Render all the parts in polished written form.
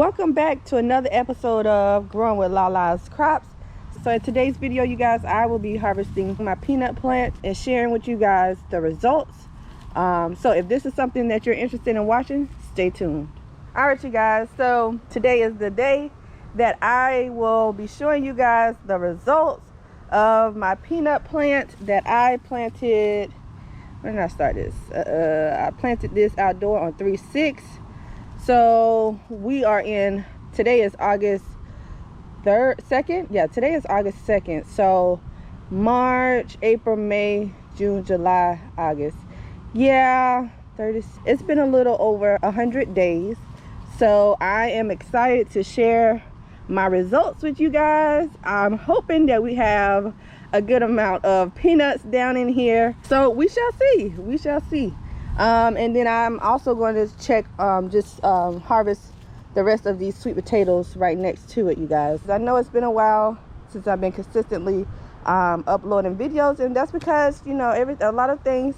Welcome back to another episode of Growing with Lalascrops. So in today's video, you guys, I will be harvesting my peanut plant and sharing with you guys the results. So if this is something that you're interested in watching, stay tuned. All right, you guys, so today is the day that I will be showing you guys the results of my peanut plant that I planted. When did I start this? I planted this outdoor on 3/6. So we are in, today is August 2nd. Yeah, today is August 2nd. So March, April, May, June, July, August. Yeah, it's been a little over 100 days. So I am excited to share my results with you guys. I'm hoping that we have a good amount of peanuts down in here. So we shall see. We shall see. And then I'm also going to check, harvest the rest of these sweet potatoes right next to it, you guys. I know it's been a while since I've been consistently uploading videos, and that's because, you know, a lot of things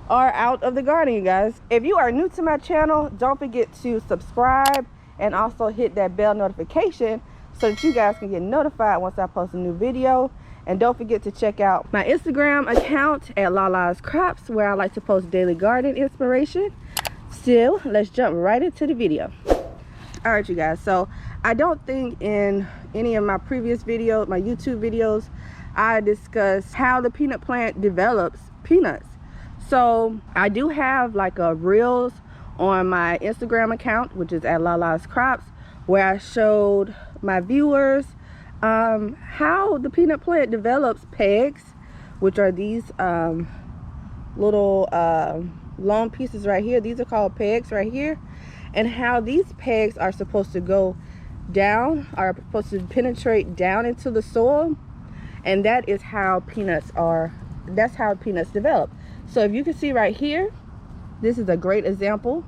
are out of the garden, you guys. If you are new to my channel, don't forget to subscribe and also hit that bell notification so that you guys can get notified once I post a new video. And don't forget to check out my Instagram account at Lalascrops, where I like to post daily garden inspiration. Still, let's jump right into the video. All right, you guys, so I don't think in any of my previous videos, my YouTube videos, I discussed how the peanut plant develops peanuts. So I do have like a reels on my Instagram account, which is at Lalascrops, where I showed my viewers how the peanut plant develops pegs, which are these little long pieces right here. These are called pegs right here, and how these pegs are supposed to go down, are supposed to penetrate down into the soil, and that is how peanuts are. That's how peanuts develop. So if you can see right here, this is a great example.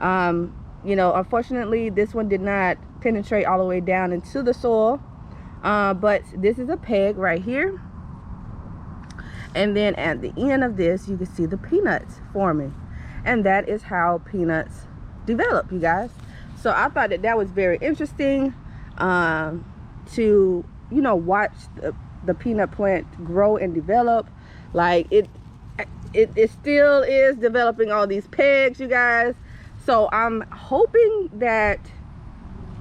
You know, unfortunately, this one did not penetrate all the way down into the soil. But this is a peg right here, and then at the end of this you can see the peanuts forming, and that is how peanuts develop, you guys. So I thought that was very interesting to, you know, watch the peanut plant grow and develop. Like it still is developing all these pegs, you guys. So I'm hoping that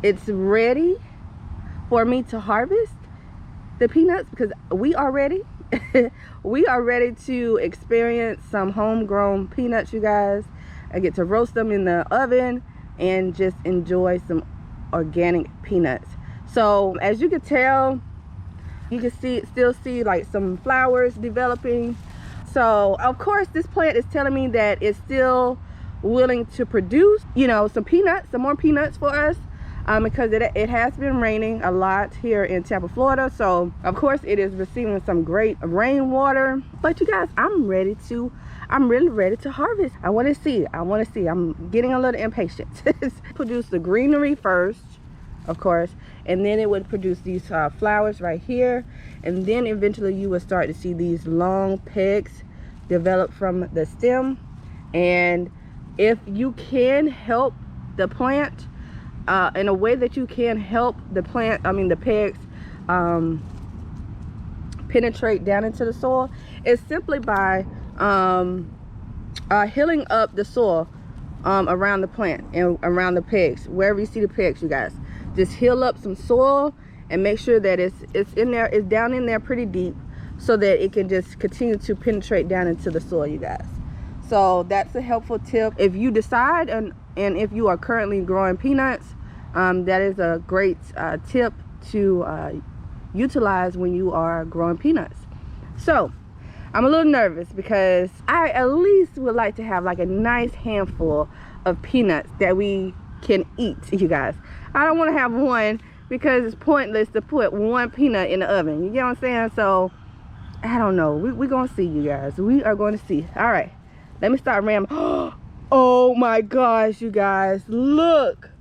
it's ready for me to harvest the peanuts, because we are ready. We are ready to experience some homegrown peanuts, you guys. I get to roast them in the oven and just enjoy some organic peanuts. So as you can tell, you can still see like some flowers developing. So of course this plant is telling me that it's still willing to produce, you know, some more peanuts for us. Because it has been raining a lot here in Tampa, Florida. So of course it is receiving some great rainwater. But you guys, I'm really ready to harvest. I want to see. I'm getting a little impatient. Produce the greenery first, of course, and then it would produce these flowers right here, and then eventually you would start to see these long pegs develop from the stem. And if you can help the plant in a way that you can help the plant, the pegs penetrate down into the soil, is simply by hilling up the soil around the plant and around the pegs. Wherever you see the pegs, you guys, just hill up some soil and make sure that it's in there, it's down in there pretty deep, so that it can just continue to penetrate down into the soil, you guys. So that's a helpful tip if you decide, and if you are currently growing peanuts, that is a great tip to utilize when you are growing peanuts. So I'm a little nervous because I at least would like to have like a nice handful of peanuts that we can eat, you guys. I don't want to have one, because it's pointless to put one peanut in the oven. You get what I'm saying? So I don't know. We're going to see, you guys. We are going to see. All right. Let me start rambling. Oh my gosh, you guys. Look.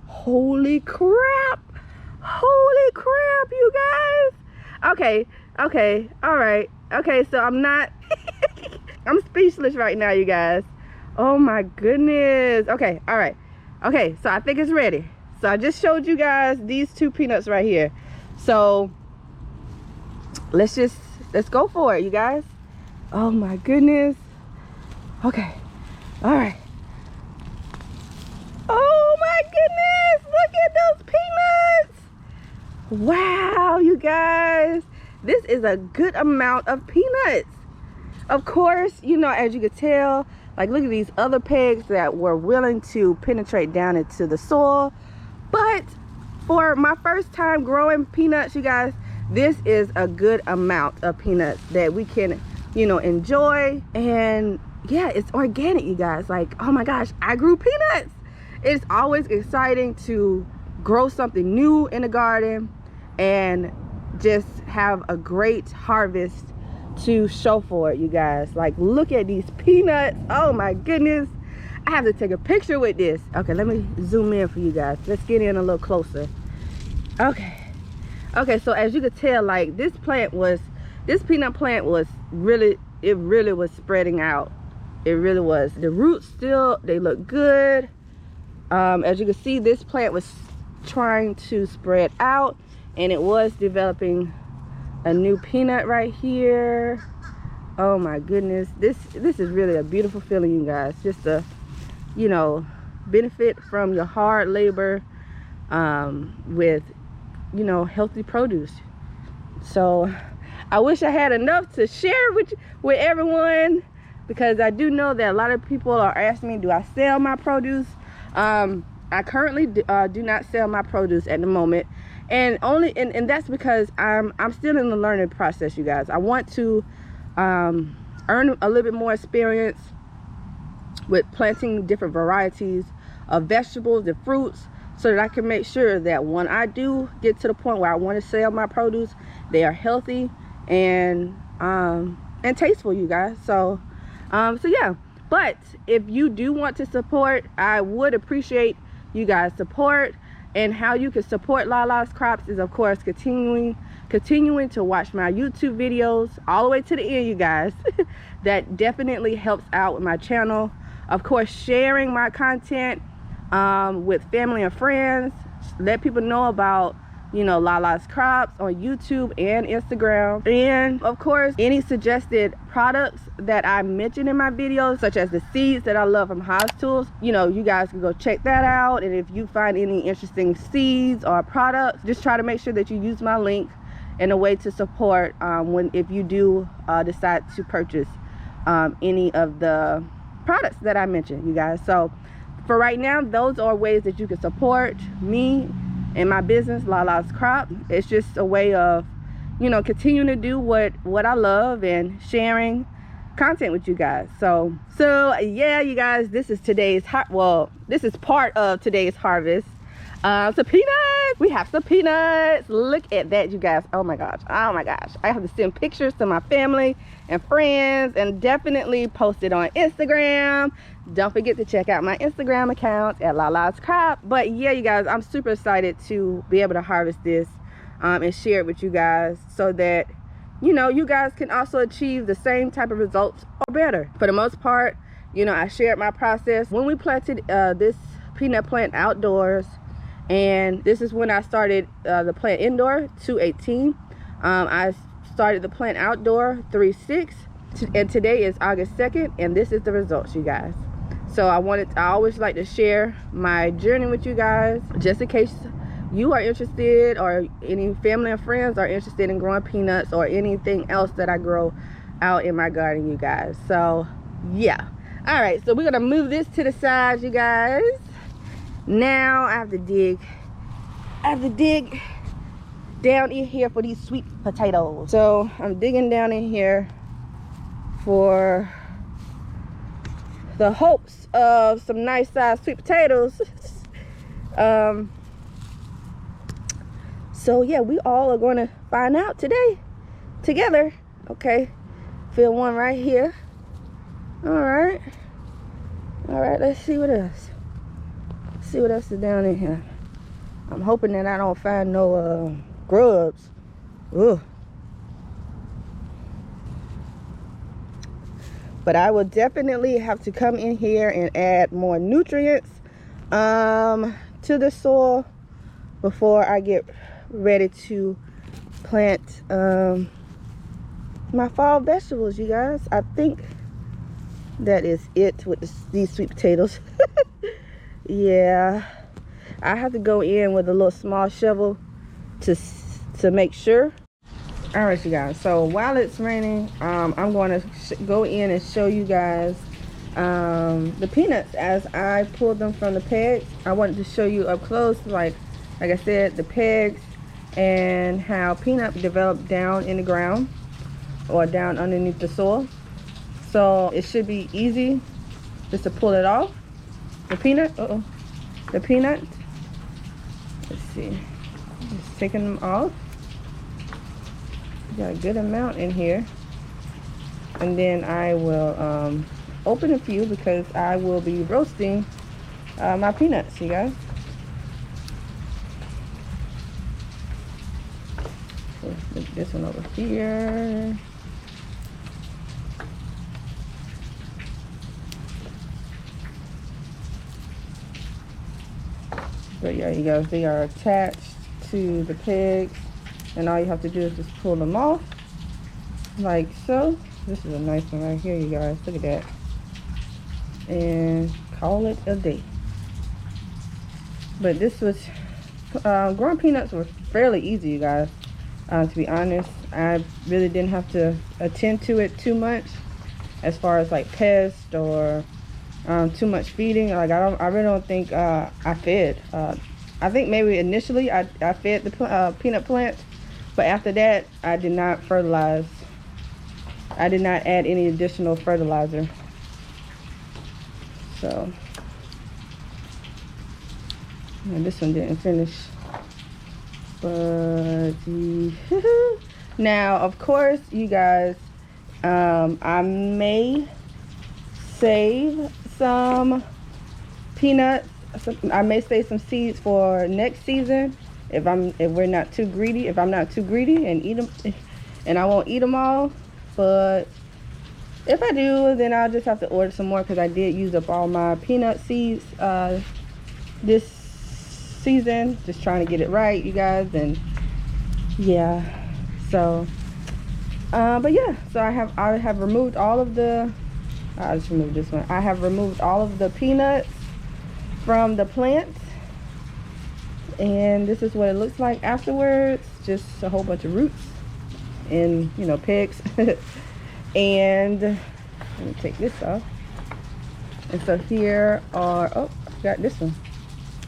Holy crap. Holy crap, you guys. Okay. All right. Okay, so I'm speechless right now, you guys. Oh my goodness. Okay, all right. Okay, so I think it's ready. So I just showed you guys these 2 peanuts right here. So let's go for it, you guys. Oh my goodness. Okay. All right. Oh my goodness, look at those peanuts. Wow, you guys, this is a good amount of peanuts. Of course, you know, as you could tell, like, look at these other pegs that were willing to penetrate down into the soil. But for my first time growing peanuts, you guys, this is a good amount of peanuts that we can, you know, enjoy. And yeah, it's organic, you guys. Like, oh my gosh, I grew peanuts. It's always exciting to grow something new in the garden and just have a great harvest to show for it, you guys. Like, look at these peanuts. Oh my goodness, I have to take a picture with this. Okay, let me zoom in for you guys. Let's get in a little closer. Okay, so as you could tell, like, this peanut plant was really was spreading out. It really was. The roots still, they look good. As you can see, this plant was trying to spread out, and it was developing a new peanut right here. Oh my goodness, this is really a beautiful feeling, you guys. Just to, you know, benefit from your hard labor with, you know, healthy produce. So I wish I had enough to share with everyone, because I do know that a lot of people are asking me, do I sell my produce? I currently do not sell my produce at the moment, and that's because I'm still in the learning process, you guys. I want to earn a little bit more experience with planting different varieties of vegetables and fruits, so that I can make sure that when I do get to the point where I want to sell my produce, they are healthy and tasteful, you guys. So yeah. But if you do want to support, I would appreciate you guys' support. And how you can support Lalascrops is, of course, continuing to watch my YouTube videos all the way to the end, you guys. That definitely helps out with my channel. Of course, sharing my content with family and friends. Let people know about, you know, Lalascrops on YouTube and Instagram. And of course, any suggested products that I mentioned in my videos, such as the seeds that I love from House Tools, you know, you guys can go check that out. And if you find any interesting seeds or products, just try to make sure that you use my link in a way to support if you do decide to purchase any of the products that I mentioned, you guys. So for right now, those are ways that you can support me and my business, Lalascrops. It's just a way of, you know, continuing to do what I love and sharing content with you guys. So yeah, you guys, this is this is part of today's harvest. Some peanuts. We have some peanuts. Look at that, you guys. Oh my gosh, I have to send pictures to my family and friends, and definitely post it on Instagram. Don't forget to check out my Instagram account at Lalascrops. But yeah, you guys, I'm super excited to be able to harvest this and share it with you guys, so that, you know, you guys can also achieve the same type of results or better. For the most part, you know, I shared my process when we planted this peanut plant outdoors, and this is when I started the plant indoor 218. I started the plant outdoor 3/6, and today is August 2nd, and this is the results, you guys. So I always like to share my journey with you guys, just in case you are interested, or any family and friends are interested in growing peanuts or anything else that I grow out in my garden, you guys. So yeah. All right, so we're gonna move this to the side, you guys. Now I have to dig down in here for these sweet potatoes. So I'm digging down in here for the hopes of some nice sized sweet potatoes. So yeah, we all are going to find out today together. Okay, feel one right here. All right, let's see what else. See what else is down in here. I'm hoping that I don't find no grubs. Ugh. But I will definitely have to come in here and add more nutrients to the soil before I get ready to plant my fall vegetables, you guys. I think that is it with these sweet potatoes. Yeah, I have to go in with a little small shovel to make sure. All right, you guys, so while it's raining, I'm going to go in and show you guys the peanuts as I pulled them from the pegs. I wanted to show you up close, like I said, the pegs and how peanut developed down in the ground or down underneath the soil. So it should be easy just to pull it off. The peanut, the peanut. Let's see, just taking them off. Got a good amount in here, and then I will open a few because I will be roasting my peanuts, you guys. So put this one over here. But yeah, you guys, they are attached to the pegs, and all you have to do is just pull them off like so. This is a nice one right here, you guys. Look at that. And call it a day. But this was growing peanuts were fairly easy, you guys. To be honest, I really didn't have to attend to it too much as far as like pests or too much feeding. Like I really don't think I fed. I think maybe initially I fed the peanut plants, but after that I did not fertilize. I did not add any additional fertilizer. So, and this one didn't finish, but now of course, you guys, I may save some peanuts. I may save some seeds for next season if we're not too greedy. If I'm not too greedy and eat them, and I won't eat them all. But if I do, then I'll just have to order some more because I did use up all my peanut seeds this season. Just trying to get it right, you guys, and yeah. So, but yeah. So I have removed all of the. I'll just remove this one. I have removed all of the peanuts from the plant, and this is what it looks like afterwards. Just a whole bunch of roots and, you know, pegs. And let me take this off. And so here are, oh, I got this one.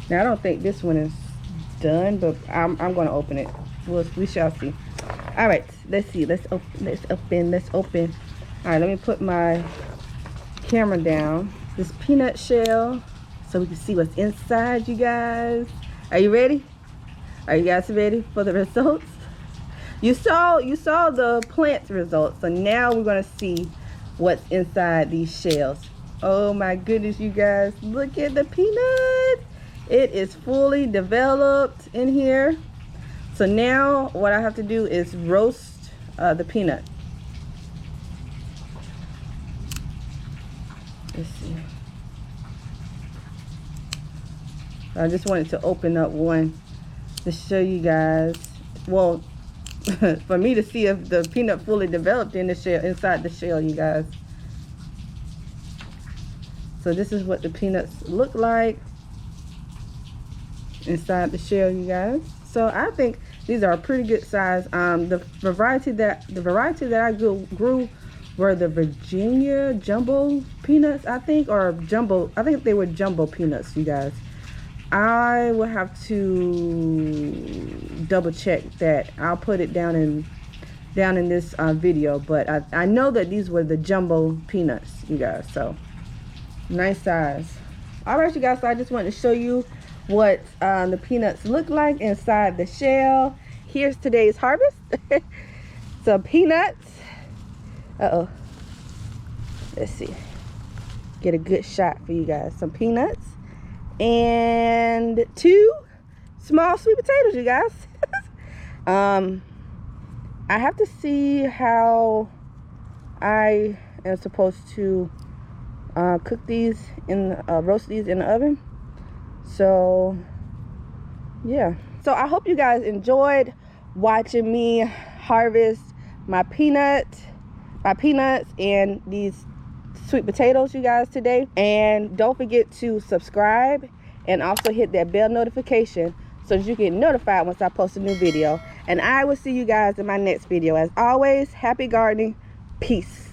Now I don't think this one is done, but I'm going to open it. We shall see. All right, let's see. Let's open. All right, let me put my camera down. This peanut shell, so we can see what's inside, you guys. Are you ready? Are you guys ready for the results? You saw the plant results, so now we're gonna see what's inside these shells. Oh my goodness, you guys, look at the peanut. It is fully developed in here. So now what I have to do is roast the peanut. Let's see. I just wanted to open up one to show you guys. Well, for me to see if the peanut fully developed in the shell, inside the shell, you guys. So this is what the peanuts look like inside the shell, you guys. So I think these are a pretty good size. The variety that I grew were the Virginia jumbo peanuts, I think, or jumbo. I think they were jumbo peanuts, you guys. I will have to double check that. I'll put it down in this video, but I know that these were the jumbo peanuts, you guys. So nice size. All right, you guys, so I just wanted to show you what the peanuts look like inside the shell. Here's today's harvest. Some peanuts. Let's see, get a good shot for you guys. Some peanuts and 2 small sweet potatoes, you guys. I have to see how I am supposed to cook these in roast these in the oven. So yeah. So I hope you guys enjoyed watching me harvest my peanuts and these sweet potatoes, you guys, today. And don't forget to subscribe and also hit that bell notification so that you get notified once I post a new video. And I will see you guys in my next video. As always, happy gardening. Peace.